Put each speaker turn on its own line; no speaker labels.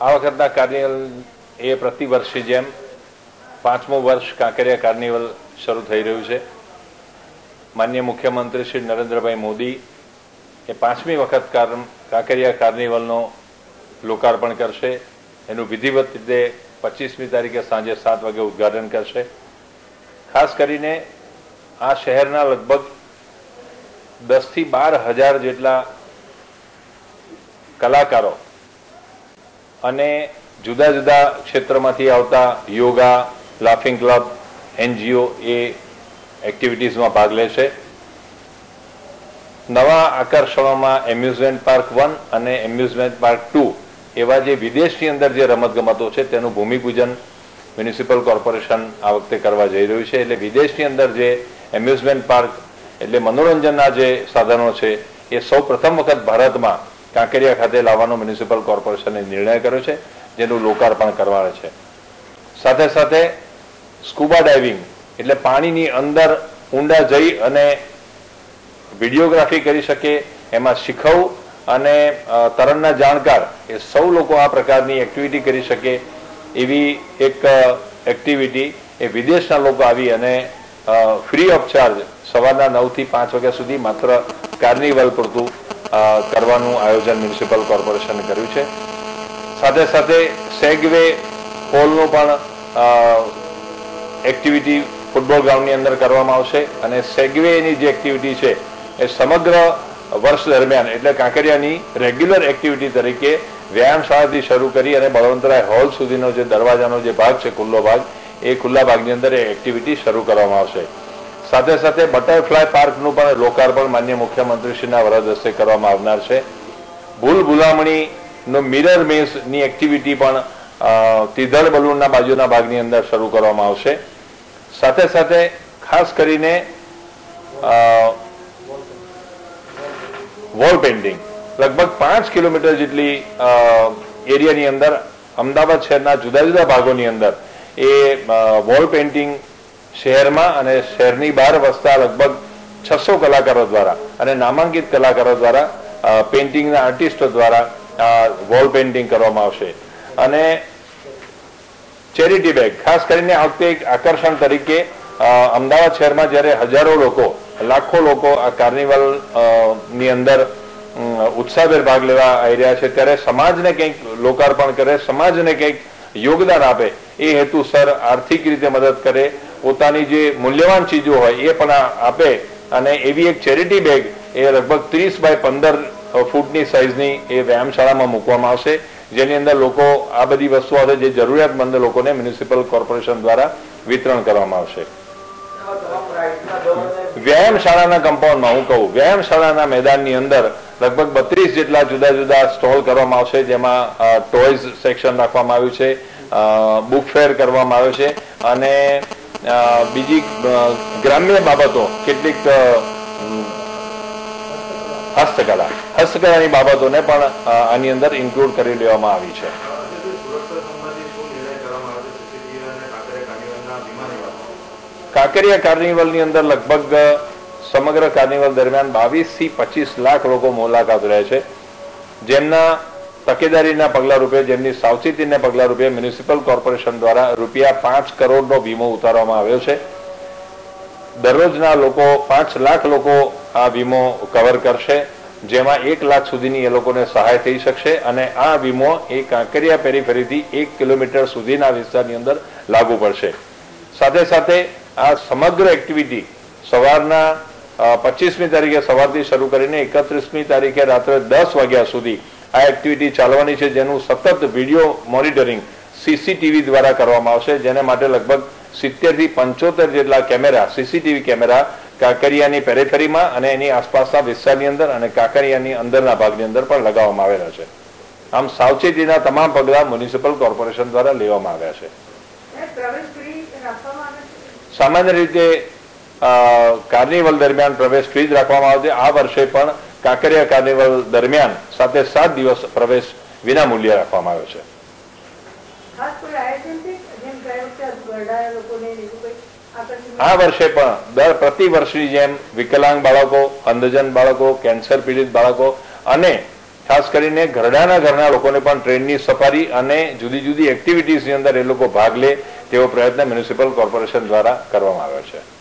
આ વખતના કાર્નિવલ એ પ્રતિવર્ષની જેમ 5મું વર્ષ કાંકરિયા કાર્નિવલ શરૂ થઈ રહ્યું છે. માનનીય મુખ્યમંત્રી શ્રી નરેન્દ્રભાઈ મોદી એ 5મી વખત કાંકરિયા કાર્નિવલનો લોકાર્પણ કરશે. એનું વિધિવત રીતે 25મી તારીખે સાંજે 7 વાગે ઉદ્ઘાટન કરશે. ખાસ કરીને આ શહેરના લગભગ 10 થી 12 હજાર જેટલા કલાકારો અને જુદા જુદા ક્ષેત્રમાંથી આવતા યોગા, લાફિંગ ક્લબ, NGO એ એક્ટિવિટીઝમાં ભાગ લેશે. નવા આકર્ષણોમાં એમ્યુઝમેન્ટ પાર્ક 1 અને એમ્યુઝમેન્ટ પાર્ક 2 એવા જે વિદેશની અંદર જે રમતગમતો છે તેનું ભૂમિપૂજન મ્યુનિસિપલ કોર્પોરેશન આ વખતે કરવા જઈ રહ્યું છે. એટલે વિદેશની અંદર જે એમ્યુઝમેન્ટ પાર્ક એટલે મનોરંજનના જે સાધનો છે એ સૌ પ્રથમ વખત ભારતમાં કાંકરિયા ખાતે લાવવાનો મ્યુનિસિપલ કોર્પોરેશને નિર્ણય કર્યો છે, જેનું લોકાર્પણ કરવાનું છે. સાથે સાથે સ્કુબા ડાઇવિંગ એટલે પાણીની અંદર ઊંડા જઈ અને વિડીયોગ્રાફી કરી શકે એમાં શીખવ અને તરણના જાણકાર એ સૌ લોકો આ પ્રકારની એક્ટિવિટી કરી શકે એવી એક એક્ટિવિટી એ વિદેશના લોકો આવી અને ફ્રી ઓફ ચાર્જ સવારના 9 થી 5 વાગ્યા સુધી માત્ર કાર્નિવલ પૂરતું કરવાનું આયોજન મ્યુનિસિપલ કોર્પોરેશને કર્યું છે. સાથે સાથે સેગવે પોલનું પણ એક્ટિવિટી ફૂટબોલ ગ્રાઉન્ડની અંદર કરવામાં આવશે અને સેગવેની જે એક્ટિવિટી છે એ સમગ્ર વર્ષ દરમિયાન એટલે કાંકરિયાની રેગ્યુલર એક્ટિવિટી તરીકે વ્યાયામશાળાથી શરૂ કરી અને બળવંતરાય હોલ સુધીનો જે દરવાજાનો જે ભાગ છે ખુલ્લો ભાગ એ ખુલ્લા ભાગની અંદર એ એક્ટિવિટી શરૂ કરવામાં આવશે. સાથે સાથે બટરફ્લાય પાર્કનું પણ લોકાર્પણ માનનીય મુખ્યમંત્રીશ્રીના વરદ હસ્તે કરવામાં આવનાર છે. ભૂલ ભૂલામણીનો મિરર મેઝની એક્ટિવિટી પણ તિધડ બલૂનના બાજુના ભાગની અંદર શરૂ કરવામાં આવશે. સાથે સાથે ખાસ કરીને વોલ પેઇન્ટિંગ લગભગ 5 કિલોમીટર જેટલી એરિયાની અંદર અમદાવાદ શહેરના જુદા જુદા ભાગોની અંદર એ વોલ પેઇન્ટિંગ શહેરમાં અને શહેરની બહાર વસતા લગભગ 600 કલાકારો દ્વારા અને નામાંકિત કલાકારો દ્વારા પેઇન્ટિંગના આર્ટિસ્ટો દ્વારા વોલ પેઇન્ટિંગ કરવામાં આવશે. અને ચેરિટી બેગ ખાસ કરીને આ વખતે એક આકર્ષણ તરીકે અમદાવાદ શહેરમાં જ્યારે હજારો લોકો, લાખો લોકો આ કાર્નિવલ ની અંદર ઉત્સાહભેર ભાગ લેવા આવી રહ્યા છે ત્યારે સમાજને કંઈક લોકાર્પણ કરે, સમાજને કંઈક યોગદાન આપે એ હેતુસર આર્થિક રીતે મદદ કરે, પોતાની જે મૂલ્યવાન ચીજો હોય એ પણ આપે અને એવી એક ચેરિટી બેગ એ લગભગ 30 બાય 15 ફૂટની સાઇઝની એ વ્યાયામશાળામાં મૂકવામાં આવશે, જેની અંદર લોકો આ બધી વસ્તુઓ છે જે જરૂરિયાતમંદ લોકોને મ્યુનિસિપલ કોર્પોરેશન દ્વારા વિતરણ કરવામાં આવશે. વ્યાયામશાળાના કમ્પાઉન્ડમાં હું કહું વ્યાયામશાળાના મેદાનની અંદર લગભગ 32 જેટલા જુદા જુદા સ્ટોલ કરવામાં આવશે, જેમાં ટોયઝ સેક્શન રાખવામાં આવ્યું છે, બુક ફેર કરવામાં આવ્યો છે અને બીજી ગ્રામ્ય બાબતો કેટલીક હસ્તકલાની બાબતોને પણ આની અંદર ઇન્ક્લુડ કરી લેવામાં આવી છે. કાંકરિયા કાર્નિવલની અંદર લગભગ સમગ્ર કાર્નિવલ દરમિયાન 22 થી 25 લાખ લોકો મુલાકાત રહે છે, જેમના તકેદારીના પગલા રૂપે, જેમની સાવચેતીના પગલા રૂપે મ્યુનિસિપલ કોર્પોરેશન દ્વારા ₹5 કરોડનો વીમો ઉતારવામાં આવ્યો છે. દરરોજના લોકો 5 લાખ લોકો આ વીમો કવર કરશે, જેમાં 1 લાખ સુધીની એ લોકોને સહાય થઈ શકશે અને આ વીમો એ કાંકરિયા પેરીફેરીથી 1 કિલોમીટર સુધીના વિસ્તારની અંદર લાગુ પડશે. સાથે સાથે આ સમગ્ર એક્ટિવિટી સવારના 25મી તારીખે સવારથી શરૂ કરીને 31મી તારીખે રાત્રે 10 વાગ્યા સુધી આ એક્ટિવિટી ચાલવાની છે, જેનું સતત વિડીયો મોનિટરિંગ CCTV દ્વારા કરવામાં આવશે, જેને માટે લગભગ 70 થી 75 જેટલા કેમેરા, CCTV કેમેરા કાંકરિયાની પેરીફેરીમાં અને એની આસપાસના વિસ્તારની અંદર અને કાંકરિયાની અંદરના ભાગની અંદર પણ લગાવવામાં આવેલા છે. આમ સાવચેતીના તમામ પગલાં મ્યુનિસિપલ કોર્પોરેશન દ્વારા લેવામાં આવ્યા છે. સામાન્ય રીતે કાર્નિવલ દરમિયાન પ્રવેશ ફ્રી જ રાખવામાં આવે છે. આ વર્ષે પણ કાંકરિયા કાર્નિવલ દરમિયાન 7 દિવસ પ્રવેશ વિના મૂલ્યે રાખવામાં આવ્યો છે. આ વર્ષે પણ પ્રતિ વર્ષની જેમ વિકલાંગ બાળકો, અંધજન બાળકો, કેન્સર પીડિત બાળકો અને ખાસ કરીને ઘરના લોકોને પણ ટ્રેનની સફારી અને જુદી જુદી એક્ટિવિટીઝની અંદર એ લોકો ભાગ લે તેવો પ્રયત્ન મ્યુનિસિપલ કોર્પોરેશન દ્વારા કરવામાં આવ્યો છે.